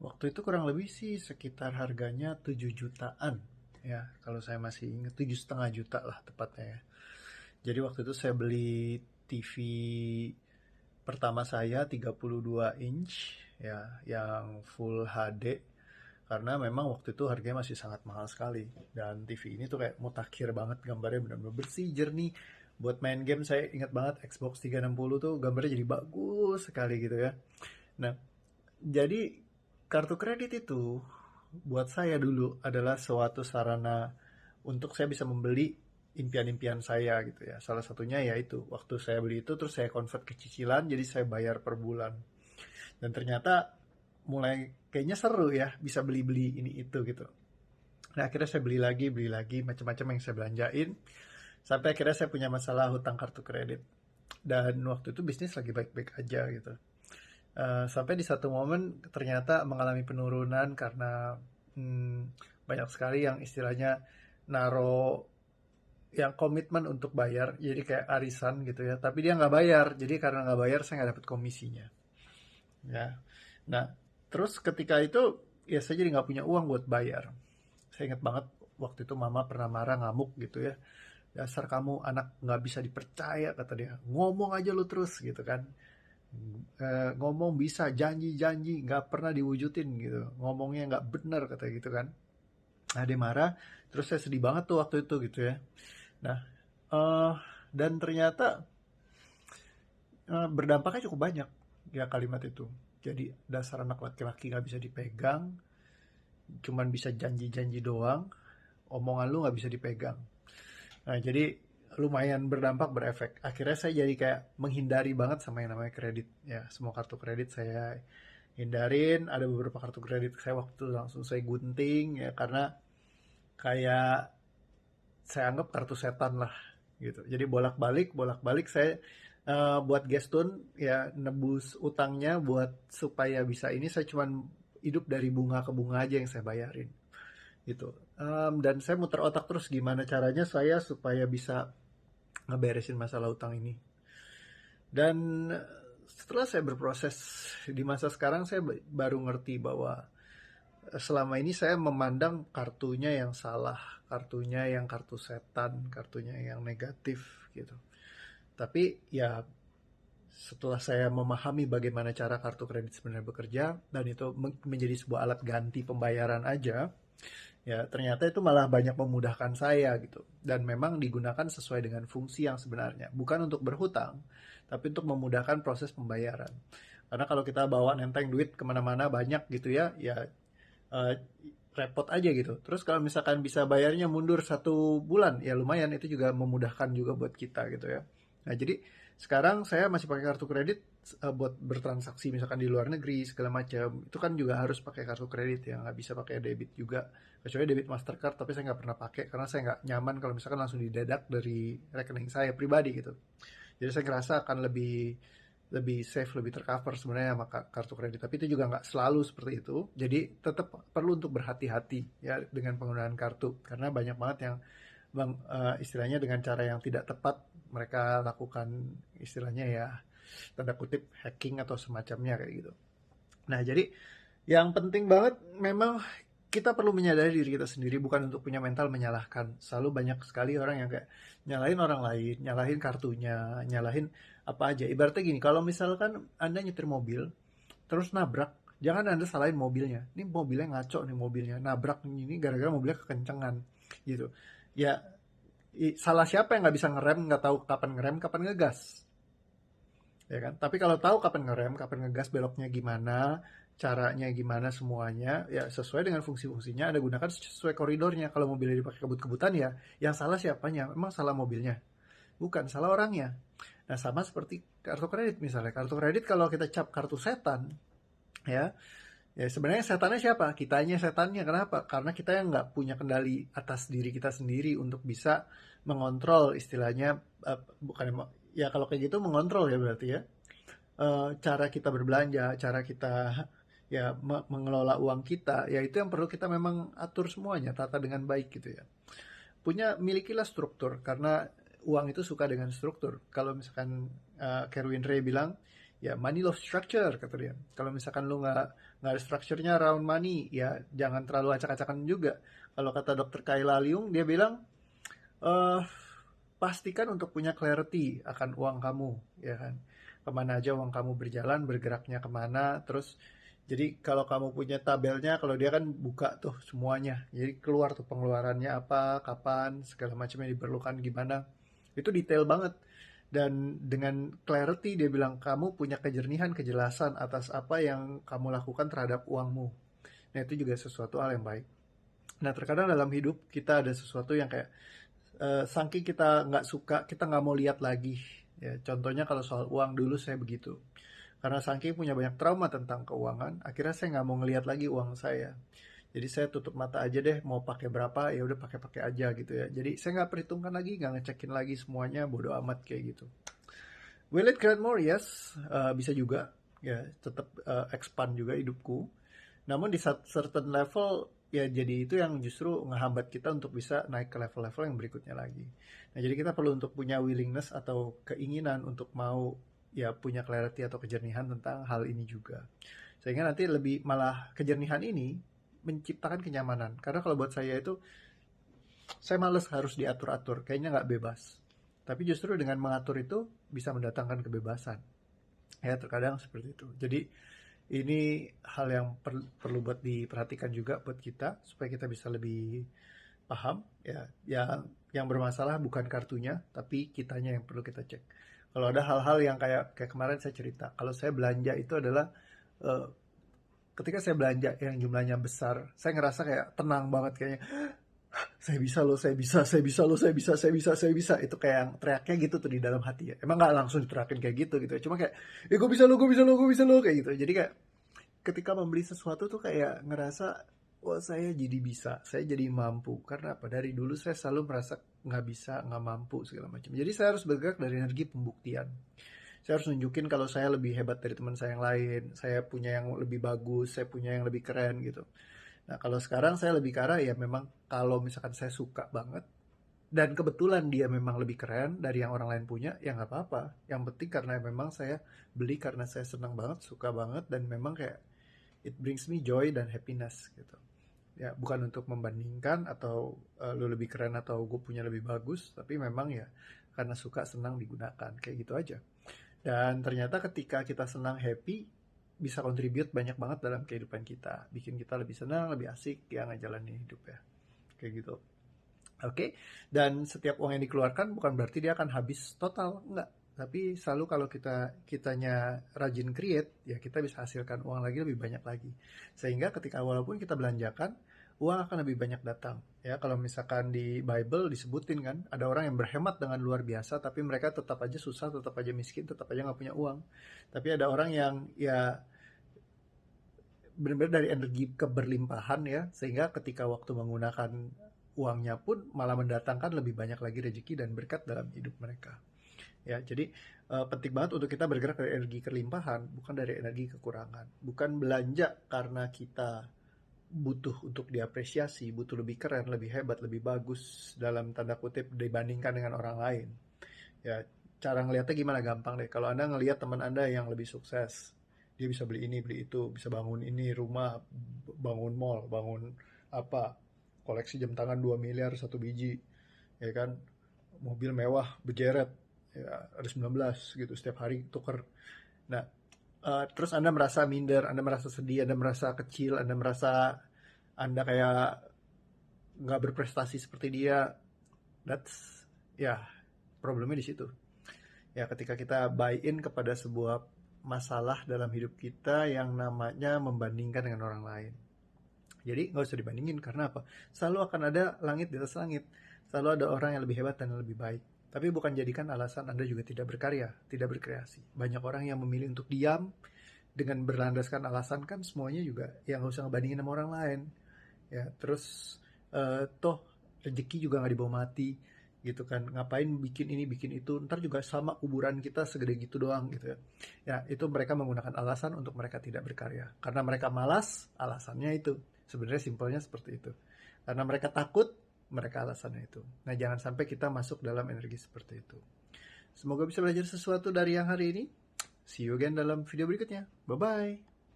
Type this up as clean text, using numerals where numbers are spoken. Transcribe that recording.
Waktu itu kurang lebih sih sekitar harganya 7 jutaan. Ya, kalau saya masih ingat 7,5 juta lah tepatnya ya. Jadi waktu itu saya beli TV pertama saya 32 inch ya, yang full HD karena memang waktu itu harganya masih sangat mahal sekali dan TV ini tuh kayak mutakhir banget, gambarnya benar-benar bersih jernih. Buat main game saya ingat banget Xbox 360 tuh gambarnya jadi bagus sekali gitu ya. Nah, jadi kartu kredit itu buat saya dulu adalah suatu sarana untuk saya bisa membeli impian-impian saya gitu ya. Salah satunya yaitu waktu saya beli itu terus saya convert ke cicilan jadi saya bayar per bulan. Dan ternyata mulai kayaknya seru ya bisa beli-beli ini itu gitu. Nah, akhirnya saya beli lagi macam-macam yang saya belanjain sampai akhirnya saya punya masalah hutang kartu kredit. Dan waktu itu bisnis lagi baik-baik aja gitu. Sampai di satu momen ternyata mengalami penurunan karena banyak sekali yang istilahnya naro yang komitmen untuk bayar, jadi kayak arisan gitu ya. Tapi dia nggak bayar, jadi karena nggak bayar saya nggak dapat komisinya. Ya, nah terus ketika itu ya saya jadi nggak punya uang buat bayar. Saya ingat banget waktu itu mama pernah marah ngamuk gitu ya. Dasar kamu anak nggak bisa dipercaya kata dia. Ngomong aja lu terus gitu kan. Ngomong bisa janji-janji nggak pernah diwujudin gitu, ngomongnya nggak bener kata gitu kan. Nah dia marah, terus saya sedih banget tuh waktu itu gitu ya. Nah eh dan ternyata berdampaknya cukup banyak ya kalimat itu. Jadi dasar anak laki-laki nggak bisa dipegang, cuman bisa janji-janji doang, omongan lu nggak bisa dipegang. Nah, jadi lumayan berdampak, berefek. Akhirnya saya jadi kayak menghindari banget sama yang namanya kredit. Ya, semua kartu kredit saya hindarin. Ada beberapa kartu kredit saya waktu itu langsung saya gunting ya karena kayak saya anggap kartu setan lah gitu. Jadi bolak-balik saya buat gestun ya nebus utangnya buat supaya bisa ini saya cuman hidup dari bunga ke bunga aja yang saya bayarin gitu. Dan saya muter otak terus gimana caranya saya supaya bisa ngeberesin masalah utang ini. Dan setelah saya berproses di masa sekarang saya baru ngerti bahwa selama ini saya memandang kartunya yang salah, kartunya yang kartu setan, kartunya yang negatif gitu. Tapi ya setelah saya memahami bagaimana cara kartu kredit sebenarnya bekerja dan itu menjadi sebuah alat ganti pembayaran aja, ya ternyata itu malah banyak memudahkan saya gitu. Dan memang digunakan sesuai dengan fungsi yang sebenarnya. Bukan untuk berhutang, tapi untuk memudahkan proses pembayaran. Karena kalau kita bawa nenteng duit kemana-mana banyak gitu ya, ya eh, repot aja gitu. Terus kalau misalkan bisa bayarnya mundur 1 bulan, ya lumayan itu juga memudahkan juga buat kita gitu ya. Nah jadi sekarang saya masih pakai kartu kredit buat bertransaksi misalkan di luar negeri segala macam. Itu kan juga harus pakai kartu kredit ya, nggak bisa pakai debit juga. Kecuali debit Mastercard, tapi saya nggak pernah pakai karena saya nggak nyaman kalau misalkan langsung didedak dari rekening saya pribadi gitu. Jadi saya ngerasa akan lebih lebih safe, lebih tercover sebenarnya sama kartu kredit. Tapi itu juga nggak selalu seperti itu. Jadi tetap perlu untuk berhati-hati ya dengan penggunaan kartu karena banyak banget yang istilahnya dengan cara yang tidak tepat mereka lakukan istilahnya ya tanda kutip hacking atau semacamnya kayak gitu. Nah jadi yang penting banget memang kita perlu menyadari diri kita sendiri bukan untuk punya mental menyalahkan. Selalu banyak sekali orang yang kayak nyalahin orang lain, nyalahin kartunya, nyalahin apa aja. Ibaratnya gini, kalau misalkan Anda nyetir mobil, terus nabrak, jangan Anda salahin mobilnya. Ini mobilnya ngaco nih mobilnya, nabrak ini gara-gara mobilnya kekencengan gitu. Ya, salah siapa yang nggak bisa ngerem, nggak tahu kapan ngerem, kapan ngegas ya kan? Tapi kalau tahu kapan ngerem, kapan ngegas, beloknya gimana, caranya gimana semuanya, ya sesuai dengan fungsi-fungsinya, Anda gunakan sesuai koridornya. Kalau mobilnya dipakai kebut-kebutan ya, yang salah siapanya? Memang salah mobilnya, bukan salah orangnya. Nah sama seperti kartu kredit misalnya, kartu kredit kalau kita cap kartu setan, ya, ya sebenarnya setannya siapa? Kitanya setannya. Kenapa? Karena kita yang nggak punya kendali atas diri kita sendiri untuk bisa mengontrol istilahnya, bukan ya kalau kayak gitu mengontrol ya berarti ya cara kita berbelanja, cara kita ya mengelola uang kita, ya itu yang perlu kita memang atur semuanya, tata dengan baik gitu ya. Milikilah struktur, karena uang itu suka dengan struktur. Kalau misalkan Kerwin Ray bilang, ya money love structure, kata dia. Kalau misalkan lu nggak nggak ada structure-nya around money, ya jangan terlalu acak-acakan juga. Kalau kata dokter Kayla Leung, dia bilang, eh pastikan untuk punya clarity akan uang kamu, ya kan. Kemana aja uang kamu berjalan, bergeraknya kemana, terus jadi kalau kamu punya tabelnya, kalau dia kan buka tuh semuanya, jadi keluar tuh pengeluarannya apa, kapan, segala macam yang diperlukan gimana, itu detail banget. Dan dengan clarity dia bilang kamu punya kejernihan, kejelasan atas apa yang kamu lakukan terhadap uangmu. Nah itu juga sesuatu hal yang baik. Nah terkadang dalam hidup kita ada sesuatu yang kayak saking kita nggak suka, kita nggak mau lihat lagi. Ya, contohnya kalau soal uang dulu saya begitu. Karena saking punya banyak trauma tentang keuangan, akhirnya saya nggak mau ngelihat lagi uang saya. Jadi saya tutup mata aja deh, mau pakai berapa ya udah pakai-pakai aja gitu ya. Jadi saya nggak perhitungkan lagi, nggak ngecekin lagi semuanya, bodo amat kayak gitu. Will it grant more? Yes, bisa juga. Ya, tetap expand juga hidupku. Namun di certain level ya jadi itu yang justru ngehambat kita untuk bisa naik ke level-level yang berikutnya lagi. Nah, jadi kita perlu untuk punya willingness atau keinginan untuk mau ya punya clarity atau kejernihan tentang hal ini juga. Sehingga nanti lebih malah kejernihan ini menciptakan kenyamanan. Karena kalau buat saya itu saya males harus diatur-atur, kayaknya nggak bebas. Tapi justru dengan mengatur itu bisa mendatangkan kebebasan. Ya, terkadang seperti itu. Jadi ini hal yang perlu buat diperhatikan juga buat kita supaya kita bisa lebih paham ya. Yang bermasalah bukan kartunya, tapi kitanya yang perlu kita cek. Kalau ada hal-hal yang kayak kemarin saya cerita, kalau saya belanja itu adalah eh, ketika saya belanja yang jumlahnya besar, saya ngerasa kayak tenang banget kayaknya. Saya bisa loh, saya bisa, saya bisa loh, saya bisa, saya bisa, saya bisa. Itu kayak yang teriaknya gitu tuh di dalam hati ya. Emang nggak langsung diteriakin kayak gitu gitu ya. Cuma kayak, gue bisa loh, gue bisa loh, gue bisa loh, kayak gitu. Jadi kayak ketika membeli sesuatu tuh kayak ngerasa, wah saya jadi bisa, saya jadi mampu. Karena apa? Dari dulu saya selalu merasa nggak bisa, nggak mampu segala macam. Jadi saya harus bergerak dari energi pembuktian. Saya harus nunjukin kalau saya lebih hebat dari teman saya yang lain, saya punya yang lebih bagus, saya punya yang lebih keren gitu. Nah kalau sekarang saya lebih ke arah ya memang kalau misalkan saya suka banget, dan kebetulan dia memang lebih keren dari yang orang lain punya, ya nggak apa-apa. Yang penting karena memang saya beli karena saya senang banget, suka banget, dan memang kayak it brings me joy dan happiness gitu. Ya bukan untuk membandingkan atau lu lebih keren atau gue punya lebih bagus, tapi memang ya karena suka senang digunakan kayak gitu aja. Dan ternyata ketika kita senang happy bisa contribute banyak banget dalam kehidupan kita, bikin kita lebih senang, lebih asik ya ngejalanin hidup ya kayak gitu. Oke, dan setiap uang yang dikeluarkan bukan berarti dia akan habis total, enggak. Tapi selalu kalau kitanya rajin create, ya kita bisa hasilkan uang lagi lebih banyak lagi. Sehingga ketika walaupun kita belanjakan, uang akan lebih banyak datang. Ya, kalau misalkan di Bible disebutin kan, ada orang yang berhemat dengan luar biasa, tapi mereka tetap aja susah, tetap aja miskin, tetap aja nggak punya uang. Tapi ada orang yang ya benar-benar dari energi keberlimpahan ya, sehingga ketika waktu menggunakan uangnya pun malah mendatangkan lebih banyak lagi rezeki dan berkat dalam hidup mereka. Ya, jadi penting banget untuk kita bergerak dari energi kelimpahan, bukan dari energi kekurangan. Bukan belanja karena kita butuh untuk diapresiasi, butuh lebih keren, lebih hebat, lebih bagus dalam tanda kutip dibandingkan dengan orang lain. Ya, cara ngelihatnya gimana gampang deh. Kalau Anda ngelihat teman Anda yang lebih sukses, dia bisa beli ini, beli itu, bisa bangun ini, rumah, bangun mall, bangun apa, koleksi jam tangan 2 miliar satu biji, ya kan, mobil mewah, bejeret, ya ada 19 gitu, setiap hari tuker. Nah, terus Anda merasa minder, Anda merasa sedih, Anda merasa kecil, Anda merasa Anda kayak nggak berprestasi seperti dia. That's, ya, problemnya di situ. Ya ketika kita buy in kepada sebuah masalah dalam hidup kita yang namanya membandingkan dengan orang lain. Jadi nggak usah dibandingin, karena apa? Selalu akan ada langit di atas langit. Selalu ada orang yang lebih hebat dan lebih baik. Tapi bukan jadikan alasan Anda juga tidak berkarya, tidak berkreasi. Banyak orang yang memilih untuk diam dengan berlandaskan alasan kan semuanya juga yang nggak usah ngebandingin sama orang lain. Ya terus toh rezeki juga nggak dibawa mati gitu kan, ngapain bikin ini bikin itu, ntar juga sama kuburan kita segede gitu doang gitu ya. Ya itu mereka menggunakan alasan untuk mereka tidak berkarya karena mereka malas, alasannya itu sebenarnya simpelnya seperti itu, karena mereka takut, mereka alasannya itu. Nah jangan sampai kita masuk dalam energi seperti itu. Semoga bisa belajar sesuatu dari yang hari ini. See you again dalam video berikutnya. Bye bye.